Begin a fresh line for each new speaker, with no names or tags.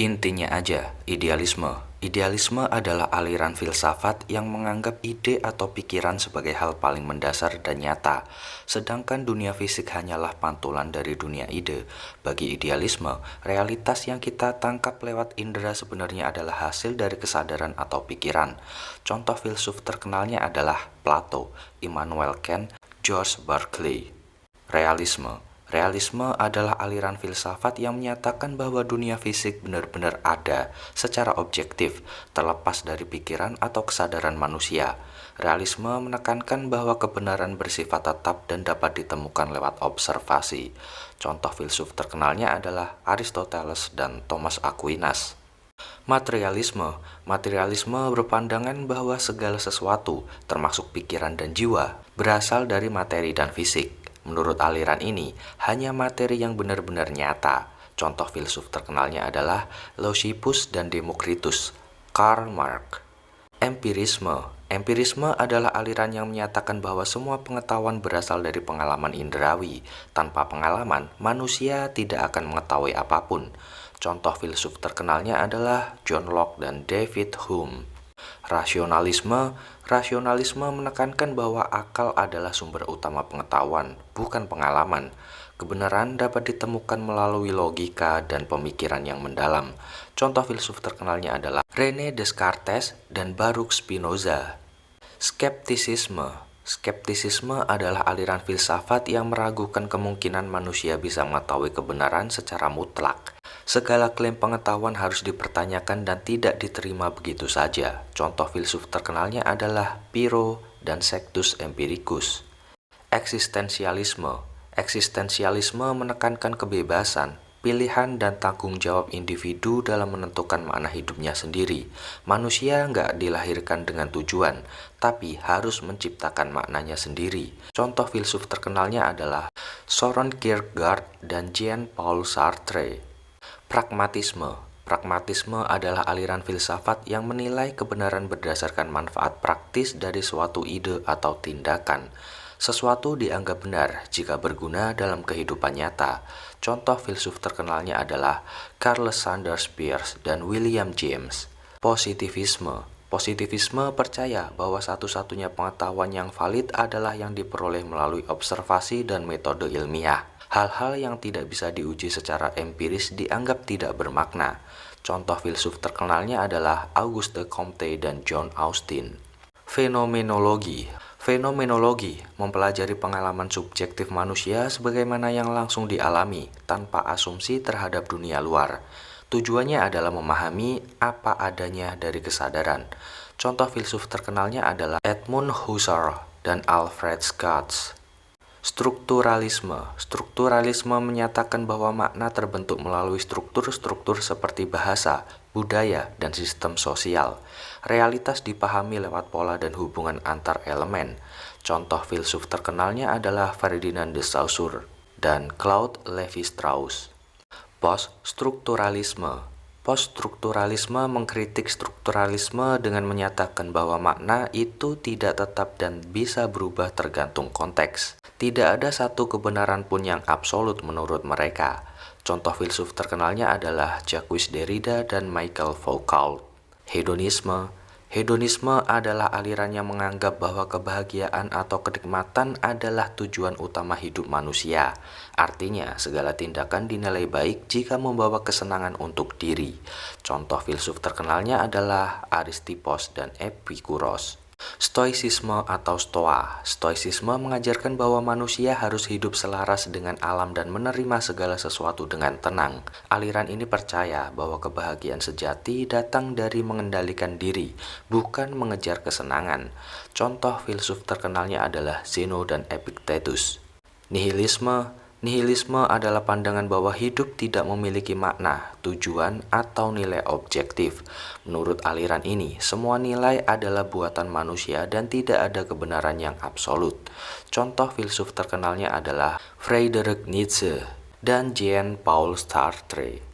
Intinya aja, idealisme. Idealisme adalah aliran filsafat yang menganggap ide atau pikiran sebagai hal paling mendasar dan nyata, sedangkan dunia fisik hanyalah pantulan dari dunia ide. Bagi idealisme, realitas yang kita tangkap lewat indera sebenarnya adalah hasil dari kesadaran atau pikiran. Contoh filsuf terkenalnya adalah Plato, Immanuel Kant, George Berkeley. Realisme adalah aliran filsafat yang menyatakan bahwa dunia fisik benar-benar ada secara objektif, terlepas dari pikiran atau kesadaran manusia. Realisme menekankan bahwa kebenaran bersifat tetap dan dapat ditemukan lewat observasi. Contoh filsuf terkenalnya adalah Aristoteles dan Thomas Aquinas. Materialisme berpandangan bahwa segala sesuatu, termasuk pikiran dan jiwa, berasal dari materi dan fisik. Menurut aliran ini, hanya materi yang benar-benar nyata. Contoh filsuf terkenalnya adalah Leucippus dan Demokritus. Karl Marx. Empirisme adalah aliran yang menyatakan bahwa semua pengetahuan berasal dari pengalaman indrawi. Tanpa pengalaman, manusia tidak akan mengetahui apapun. Contoh filsuf terkenalnya adalah John Locke dan David Hume. Rasionalisme menekankan bahwa akal adalah sumber utama pengetahuan, bukan pengalaman. Kebenaran dapat ditemukan melalui logika dan pemikiran yang mendalam. Contoh filsuf terkenalnya adalah René Descartes dan Baruch Spinoza. Skeptisisme adalah aliran filsafat yang meragukan kemungkinan manusia bisa mengetahui kebenaran secara mutlak. Segala klaim pengetahuan harus dipertanyakan dan tidak diterima begitu saja. Contoh filsuf terkenalnya adalah Pyrrho dan Sextus Empiricus. Eksistensialisme menekankan kebebasan, pilihan dan tanggung jawab individu dalam menentukan makna hidupnya sendiri. Manusia nggak dilahirkan dengan tujuan, tapi harus menciptakan maknanya sendiri. Contoh filsuf terkenalnya adalah Søren Kierkegaard dan Jean-Paul Sartre. Pragmatisme adalah aliran filsafat yang menilai kebenaran berdasarkan manfaat praktis dari suatu ide atau tindakan. Sesuatu dianggap benar jika berguna dalam kehidupan nyata. Contoh filsuf terkenalnya adalah Carl Sanders Peirce dan William James. Positivisme percaya bahwa satu-satunya pengetahuan yang valid adalah yang diperoleh melalui observasi dan metode ilmiah. Hal-hal yang tidak bisa diuji secara empiris dianggap tidak bermakna. Contoh filsuf terkenalnya adalah Auguste Comte dan John Austin. Fenomenologi mempelajari pengalaman subjektif manusia sebagaimana yang langsung dialami, tanpa asumsi terhadap dunia luar. Tujuannya adalah memahami apa adanya dari kesadaran. Contoh filsuf terkenalnya adalah Edmund Husserl dan Alfred Scott. Strukturalisme menyatakan bahwa makna terbentuk melalui struktur-struktur seperti bahasa, budaya, dan sistem sosial. Realitas dipahami lewat pola dan hubungan antar elemen. Contoh filsuf terkenalnya adalah Ferdinand de Saussure dan Claude Lévi-Strauss. Poststrukturalisme mengkritik strukturalisme dengan menyatakan bahwa makna itu tidak tetap dan bisa berubah tergantung konteks. Tidak ada satu kebenaran pun yang absolut menurut mereka. Contoh filsuf terkenalnya adalah Jacques Derrida dan Michel Foucault. Hedonisme adalah aliran yang menganggap bahwa kebahagiaan atau kenikmatan adalah tujuan utama hidup manusia. Artinya, segala tindakan dinilai baik jika membawa kesenangan untuk diri. Contoh filsuf terkenalnya adalah Aristippus dan Epikuros. Stoicisme mengajarkan bahwa manusia harus hidup selaras dengan alam dan menerima segala sesuatu dengan tenang. Aliran ini percaya bahwa kebahagiaan sejati datang dari mengendalikan diri, bukan mengejar kesenangan. Contoh filsuf terkenalnya adalah Zeno dan Epictetus. Nihilisme adalah pandangan bahwa hidup tidak memiliki makna, tujuan, atau nilai objektif. Menurut aliran ini, semua nilai adalah buatan manusia dan tidak ada kebenaran yang absolut. Contoh filsuf terkenalnya adalah Friedrich Nietzsche dan Jean-Paul Sartre.